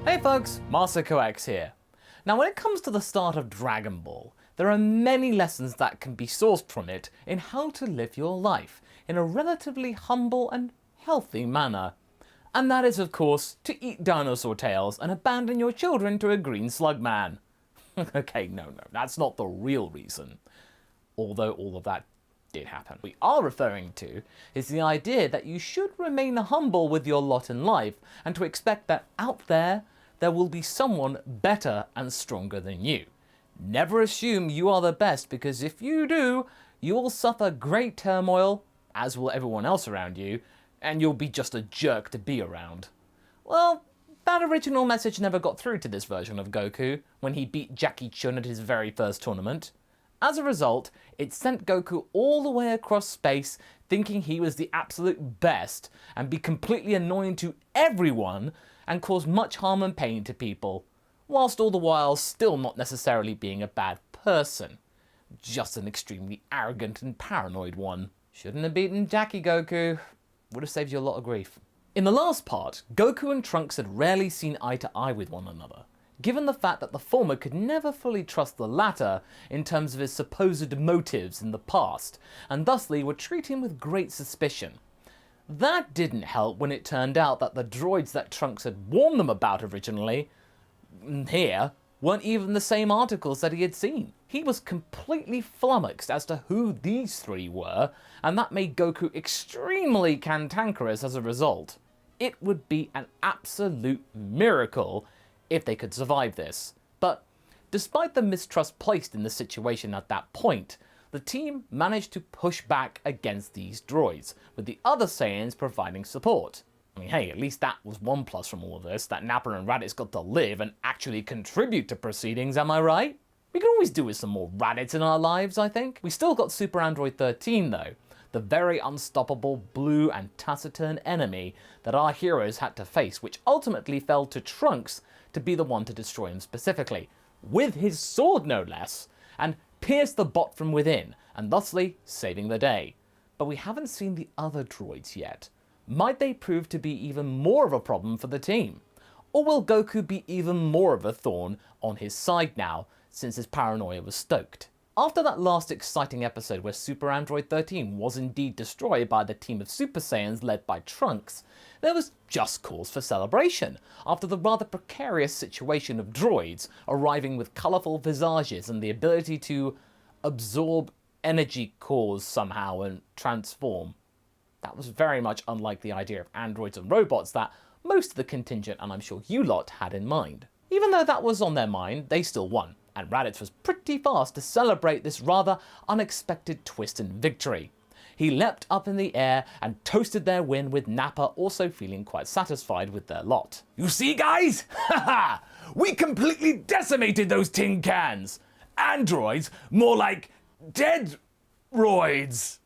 Hey folks, MasakoX here. Now when it comes to the start of Dragon Ball, there are many lessons that can be sourced from it in how to live your life in a relatively humble and healthy manner. And that is of course to eat dinosaur tails and abandon your children to a green slug man. Okay, no, that's not the real reason. Although all of that did happen. What we are referring to is the idea that you should remain humble with your lot in life and to expect that out there will be someone better and stronger than you. Never assume you are the best, because if you do, you will suffer great turmoil, as will everyone else around you, and you'll be just a jerk to be around. Well, that original message never got through to this version of Goku when he beat Chun at his very first tournament. As a result, it sent Goku all the way across space thinking he was the absolute best and be completely annoying to everyone and cause much harm and pain to people, whilst all the while still not necessarily being a bad person. Just an extremely arrogant and paranoid one. Shouldn't have beaten Goku. Would have saved you a lot of grief. In the last part, Goku and Trunks had rarely seen eye to eye with one another, given the fact that the former could never fully trust the latter in terms of his supposed motives in the past, and thusly would treat him with great suspicion. That didn't help when it turned out that the droids that Trunks had warned them about originally, here, weren't even the same articles that he had seen. He was completely flummoxed as to who these three were, and that made Goku extremely cantankerous as a result. It would be an absolute miracle if they could survive this. But despite the mistrust placed in the situation at that point, the team managed to push back against these droids, with the other Saiyans providing support. I mean, hey, at least that was one plus from all of this, that Nappa and Raditz got to live and actually contribute to proceedings, am I right? We can always do with some more Raditz in our lives, I think. We still got Super Android 13 though, the very unstoppable blue and taciturn enemy that our heroes had to face, which ultimately fell to Trunks to be the one to destroy him specifically, with his sword no less, and pierce the bot from within, and thusly saving the day. But we haven't seen the other droids yet. Might they prove to be even more of a problem for the team? Or will Goku be even more of a thorn on his side now, since his paranoia was stoked? After that last exciting episode where Super Android 13 was indeed destroyed by the team of Super Saiyans led by Trunks, there was just cause for celebration, after the rather precarious situation of droids arriving with colourful visages and the ability to absorb energy cores somehow and transform. That was very much unlike the idea of androids and robots that most of the contingent, and I'm sure you lot, had in mind. Even though that was on their mind, they still won, and Raditz was pretty fast to celebrate this rather unexpected twist and victory. He leapt up in the air and toasted their win, with Nappa also feeling quite satisfied with their lot. You see guys? Haha! We completely decimated those tin cans! Androids, more like dead-roids!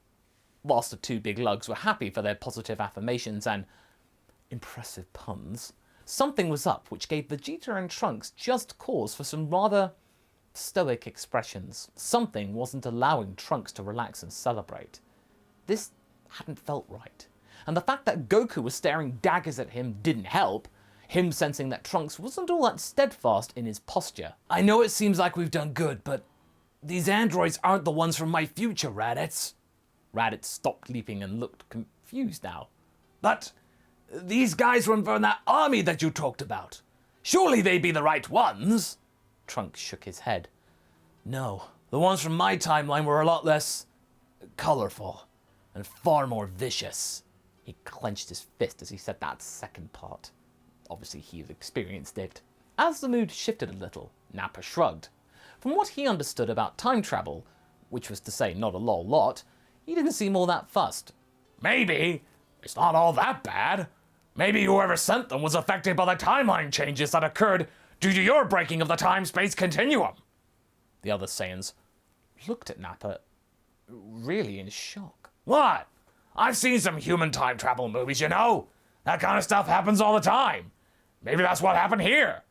Whilst the two big lugs were happy for their positive affirmations and impressive puns, something was up which gave Vegeta and Trunks just cause for some rather stoic expressions. Something wasn't allowing Trunks to relax and celebrate. This hadn't felt right. And the fact that Goku was staring daggers at him didn't help, him sensing that Trunks wasn't all that steadfast in his posture. I know it seems like we've done good, but these androids aren't the ones from my future, Raditz. Raditz stopped leaping and looked confused now. But these guys were from that army that you talked about. Surely they be the right ones? Trunks shook his head. No, the ones from my timeline were a lot less colourful and far more vicious. He clenched his fist as he said that second part. Obviously he had experienced it. As the mood shifted a little, Nappa shrugged. From what he understood about time travel, which was to say not a lot, he didn't seem all that fussed. Maybe. It's not all that bad. Maybe whoever sent them was affected by the timeline changes that occurred due to your breaking of the time-space continuum. The other Saiyans looked at Nappa, really in shock. What? I've seen some human time travel movies, you know? That kind of stuff happens all the time. Maybe that's what happened here.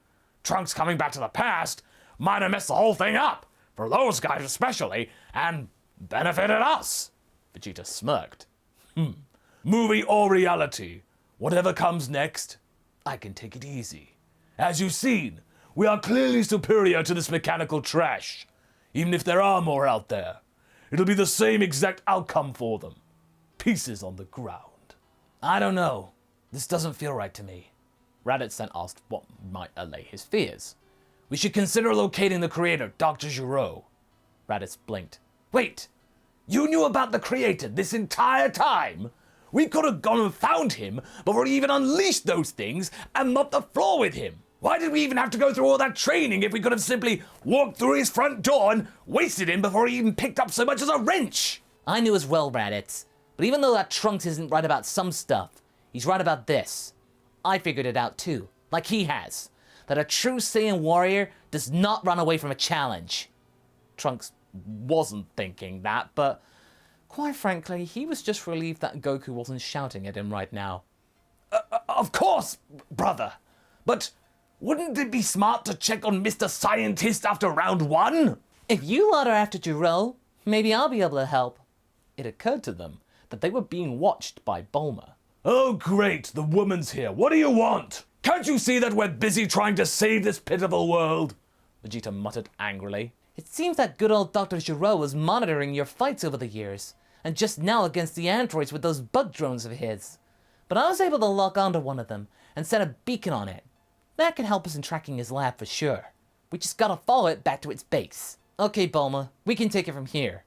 Trunks coming back to the past might have messed the whole thing up, for those guys especially, and benefited us. Vegeta smirked. Movie or reality, whatever comes next, I can take it easy. As you've seen, we are clearly superior to this mechanical trash. Even if there are more out there, it'll be the same exact outcome for them. Pieces on the ground. I don't know. This doesn't feel right to me. Raditz then asked what might allay his fears. We should consider locating the creator, Dr. Gero. Raditz blinked. Wait! You knew about the creator this entire time? We could have gone and found him before he even unleashed those things and mopped the floor with him. Why did we even have to go through all that training if we could have simply walked through his front door and wasted him before he even picked up so much as a wrench? I knew as well, Raditz. But even though that Trunks isn't right about some stuff, he's right about this. I figured it out too, like he has. That a true Saiyan warrior does not run away from a challenge. Trunks wasn't thinking that, but quite frankly, he was just relieved that Goku wasn't shouting at him right now. Of course, brother. But wouldn't it be smart to check on Mr. Scientist after round 1? If you lot are after Gero, maybe I'll be able to help. It occurred to them that they were being watched by Bulma. Oh great, the woman's here. What do you want? Can't you see that we're busy trying to save this pitiful world? Vegeta muttered angrily. It seems that good old Dr. Gero was monitoring your fights over the years, and just now against the androids with those bug drones of his. But I was able to lock onto one of them and set a beacon on it. That can help us in tracking his lab for sure. We just gotta follow it back to its base. Okay, Bulma, we can take it from here.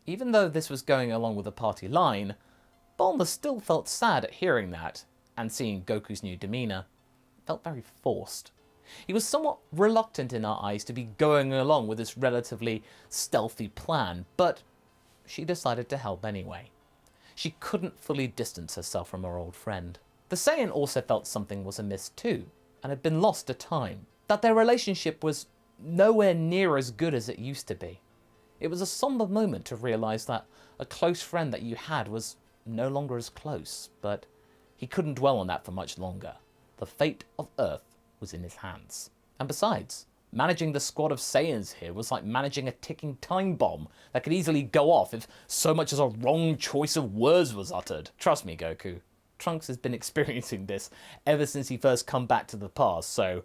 Even though this was going along with the party line, Bulma still felt sad at hearing that, and seeing Goku's new demeanor. It felt very forced. He was somewhat reluctant in her eyes to be going along with this relatively stealthy plan, but she decided to help anyway. She couldn't fully distance herself from her old friend. The Saiyan also felt something was amiss too, and had been lost to time. That their relationship was nowhere near as good as it used to be. It was a somber moment to realise that a close friend that you had was no longer as close, but he couldn't dwell on that for much longer. The fate of Earth was in his hands. And besides, managing the squad of Saiyans here was like managing a ticking time bomb that could easily go off if so much as a wrong choice of words was uttered. Trust me, Goku. Trunks has been experiencing this ever since he first come back to the past, so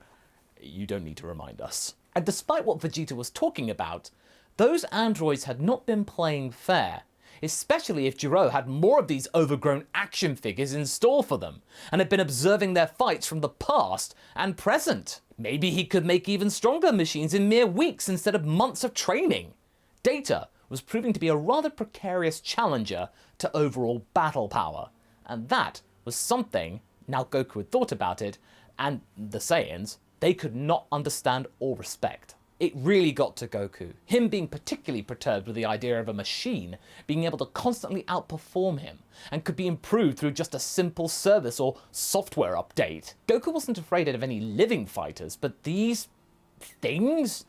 you don't need to remind us. And despite what Vegeta was talking about, those androids had not been playing fair, especially if Gero had more of these overgrown action figures in store for them, and had been observing their fights from the past and present. Maybe he could make even stronger machines in mere weeks instead of months of training. Data was proving to be a rather precarious challenger to overall battle power, and that was something, now Goku had thought about it, and the Saiyans, they could not understand or respect. It really got to Goku, him being particularly perturbed with the idea of a machine being able to constantly outperform him, and could be improved through just a simple service or software update. Goku wasn't afraid of any living fighters, but these things?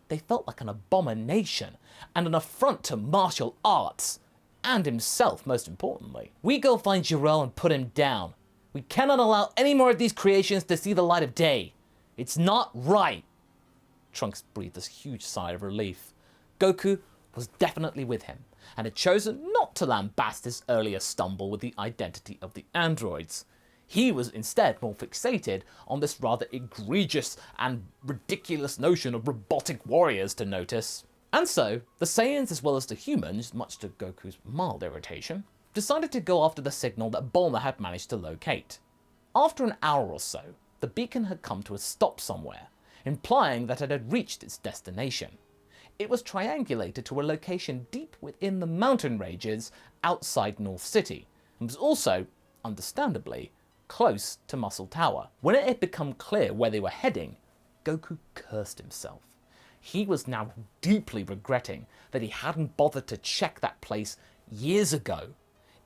They felt like an abomination, and an affront to martial arts. And himself, most importantly. We go find Gero and put him down. We cannot allow any more of these creations to see the light of day. It's not right. Trunks breathed this huge sigh of relief. Goku was definitely with him, and had chosen not to lambast his earlier stumble with the identity of the androids. He was instead more fixated on this rather egregious and ridiculous notion of robotic warriors to notice. And so, the Saiyans as well as the humans, much to Goku's mild irritation, decided to go after the signal that Bulma had managed to locate. After an hour or so, the beacon had come to a stop somewhere, implying that it had reached its destination. It was triangulated to a location deep within the mountain ranges outside North City, and was also, understandably, close to Muscle Tower. When it had become clear where they were heading, Goku cursed himself. He was now deeply regretting that he hadn't bothered to check that place years ago.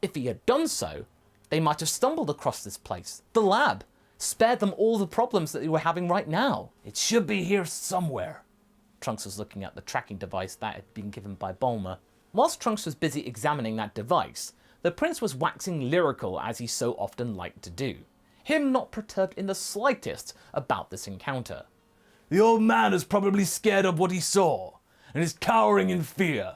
If he had done so, they might have stumbled across this place, the lab, spared them all the problems that they were having right now. It should be here somewhere. Trunks was looking at the tracking device that had been given by Bulma. Whilst Trunks was busy examining that device, the prince was waxing lyrical as he so often liked to do, him not perturbed in the slightest about this encounter. The old man is probably scared of what he saw, and is cowering in fear,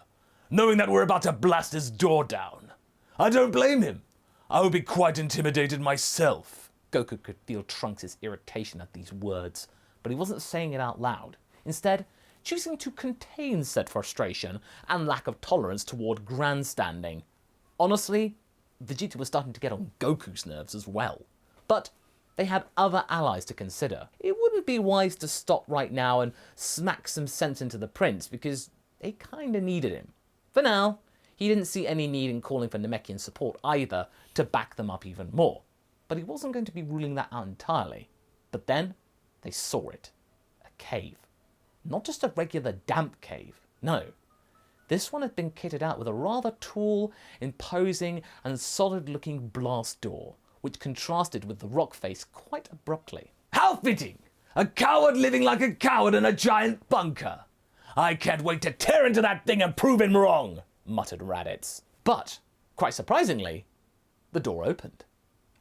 knowing that we're about to blast his door down. I don't blame him. I would be quite intimidated myself. Goku could feel Trunks' irritation at these words, but he wasn't saying it out loud. Instead, choosing to contain said frustration and lack of tolerance toward grandstanding. Honestly, Vegeta was starting to get on Goku's nerves as well. But they had other allies to consider. It wouldn't be wise to stop right now and smack some sense into the prince, because they kinda needed him. For now, he didn't see any need in calling for Namekian support either to back them up even more. But he wasn't going to be ruling that out entirely. But then, they saw it. A cave. Not just a regular damp cave, no. This one had been kitted out with a rather tall, imposing, and solid-looking blast door, which contrasted with the rock face quite abruptly. How fitting! A coward living like a coward in a giant bunker. I can't wait to tear into that thing and prove him wrong, muttered Raditz. But, quite surprisingly, the door opened.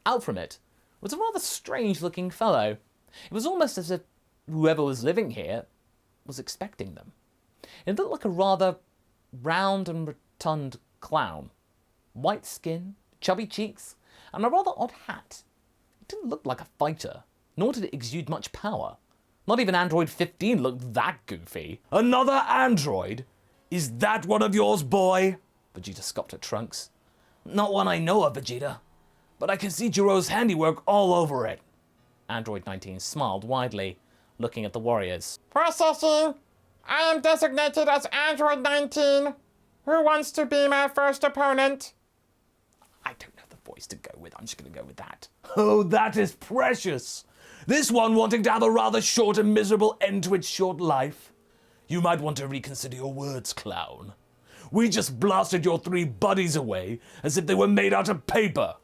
Out from it was a rather strange-looking fellow. It was almost as if whoever was living here was expecting them. It looked like a rather round and rotund clown. White skin, chubby cheeks, and a rather odd hat. It didn't look like a fighter, nor did it exude much power. Not even Android 15 looked that goofy. Another android? Is that one of yours, boy? Vegeta scoffed at Trunks. Not one I know of, Vegeta. But I can see Gero's handiwork all over it. Android 19 smiled widely, looking at the warriors. Processing. I am designated as Android 19. Who wants to be my first opponent? I don't know the voice to go with. I'm just going to go with that. Oh, that is precious. This one wanting to have a rather short and miserable end to its short life. You might want to reconsider your words, clown. We just blasted your 3 buddies away as if they were made out of paper.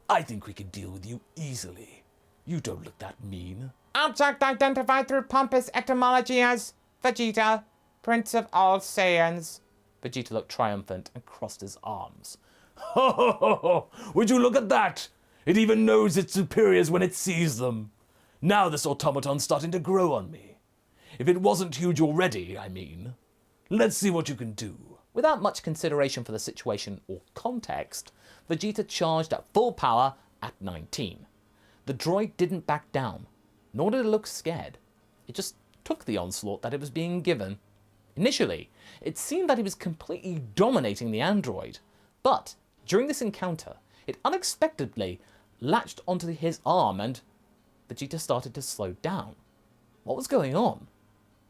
I think we can deal with you easily. You don't look that mean. Object identified through pompous etymology as Vegeta, Prince of all Saiyans. Vegeta looked triumphant and crossed his arms. Ho ho ho ho! Would you look at that? It even knows its superiors when it sees them. Now this automaton's starting to grow on me. If it wasn't huge already, I mean. Let's see what you can do. Without much consideration for the situation or context, Vegeta charged at full power at 19. The droid didn't back down, nor did it look scared. It just took the onslaught that it was being given. Initially, it seemed that he was completely dominating the android, but during this encounter, it unexpectedly latched onto his arm and Vegeta started to slow down. What was going on?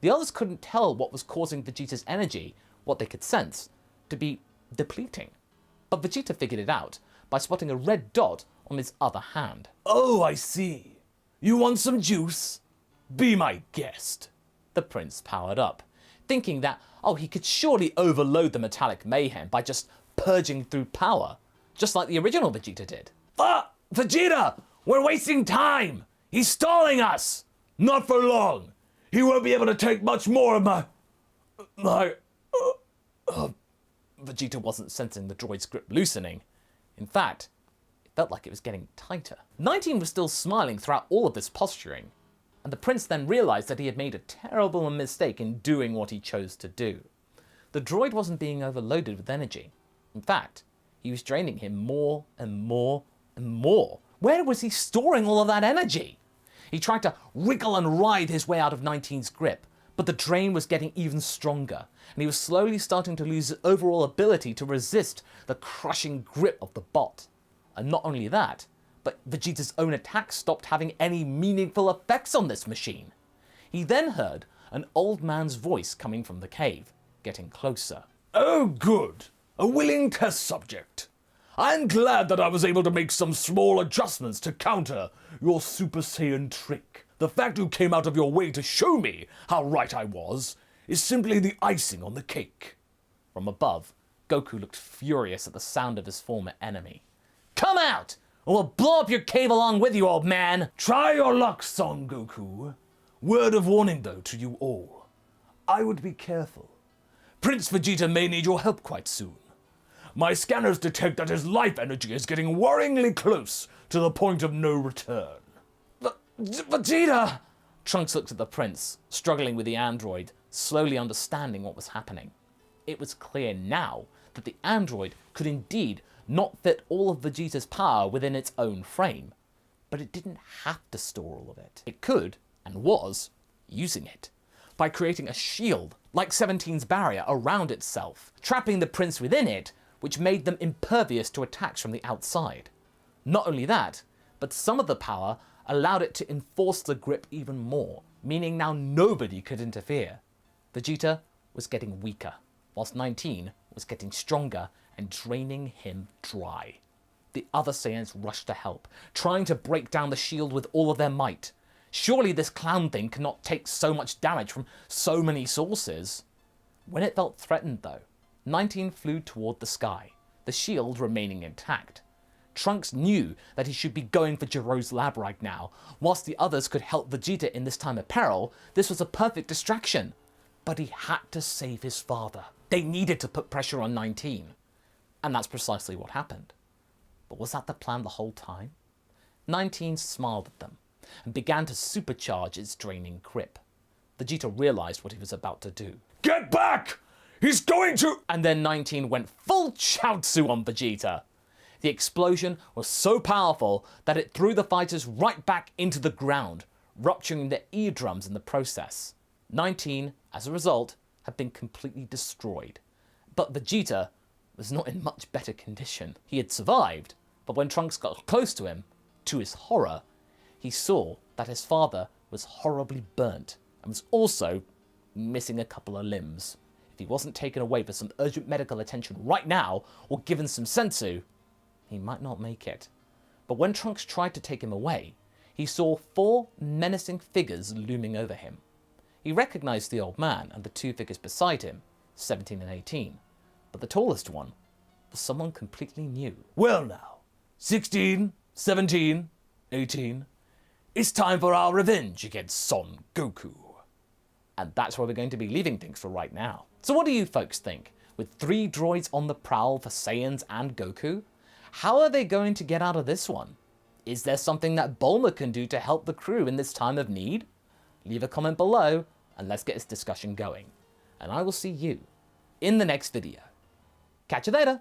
The others couldn't tell what was causing Vegeta's energy, what they could sense, to be depleting. But Vegeta figured it out by spotting a red dot on his other hand. Oh, I see. You want some juice? Be my guest. The prince powered up, thinking that, he could surely overload the metallic mayhem by just purging through power, just like the original Vegeta did. Vegeta! We're wasting time! He's stalling us! Not for long. He won't be able to take much more of my... Vegeta wasn't sensing the droid's grip loosening. In fact, it felt like it was getting tighter. 19 was still smiling throughout all of this posturing, and the prince then realized that he had made a terrible mistake in doing what he chose to do. The droid wasn't being overloaded with energy. In fact, he was draining him more and more and more. Where was he storing all of that energy? He tried to wriggle and writhe his way out of 19's grip, but the drain was getting even stronger, and he was slowly starting to lose his overall ability to resist the crushing grip of the bot. And not only that, but Vegeta's own attacks stopped having any meaningful effects on this machine. He then heard an old man's voice coming from the cave, getting closer. Oh, good. A willing test subject. I'm glad that I was able to make some small adjustments to counter your Super Saiyan trick. The fact you came out of your way to show me how right I was is simply the icing on the cake. From above, Goku looked furious at the sound of his former enemy. Come out, or we'll blow up your cave along with you, old man. Try your luck, Son Goku. Word of warning, though, to you all. I would be careful. Prince Vegeta may need your help quite soon. My scanners detect that his life energy is getting worryingly close to the point of no return. Vegeta! Trunks looked at the prince, struggling with the android, slowly understanding what was happening. It was clear now that the android could indeed not fit all of Vegeta's power within its own frame, but but it didn't have to store all of it. It could, and was, using it by creating a shield, like 17's barrier, around itself, trapping the prince within it, which made them impervious to attacks from the outside. Not only that, but some of the power allowed it to enforce the grip even more, meaning now nobody could interfere. Vegeta was getting weaker, whilst 19 was getting stronger and draining him dry. The other Saiyans rushed to help, trying to break down the shield with all of their might. Surely this clown thing cannot take so much damage from so many sources. When it felt threatened though, 19 flew toward the sky, the shield remaining intact. Trunks knew that he should be going for Gero's lab right now. Whilst the others could help Vegeta in this time of peril, this was a perfect distraction. But he had to save his father. They needed to put pressure on 19. And that's precisely what happened. But was that the plan the whole time? 19 smiled at them and began to supercharge its draining grip. Vegeta realized what he was about to do. Get back! He's going to... And then 19 went full Chaozu on Vegeta. The explosion was so powerful that it threw the fighters right back into the ground, rupturing their eardrums in the process. 19, as a result, had been completely destroyed. But Vegeta was not in much better condition. He had survived, but when Trunks got close to him, to his horror, he saw that his father was horribly burnt and was also missing a couple of limbs. If he wasn't taken away for some urgent medical attention right now, or given some sensu, he might not make it. But when Trunks tried to take him away, he saw 4 menacing figures looming over him. He recognized the old man and the 2 figures beside him, 17 and 18, but the tallest one was someone completely new. Well now, 16, 17, 18, it's time for our revenge against Son Goku. And that's where we're going to be leaving things for right now. So what do you folks think? With 3 droids on the prowl for Saiyans and Goku, how are they going to get out of this one? Is there something that Bulma can do to help the crew in this time of need? Leave a comment below and let's get this discussion going. And I will see you in the next video. Catch you later!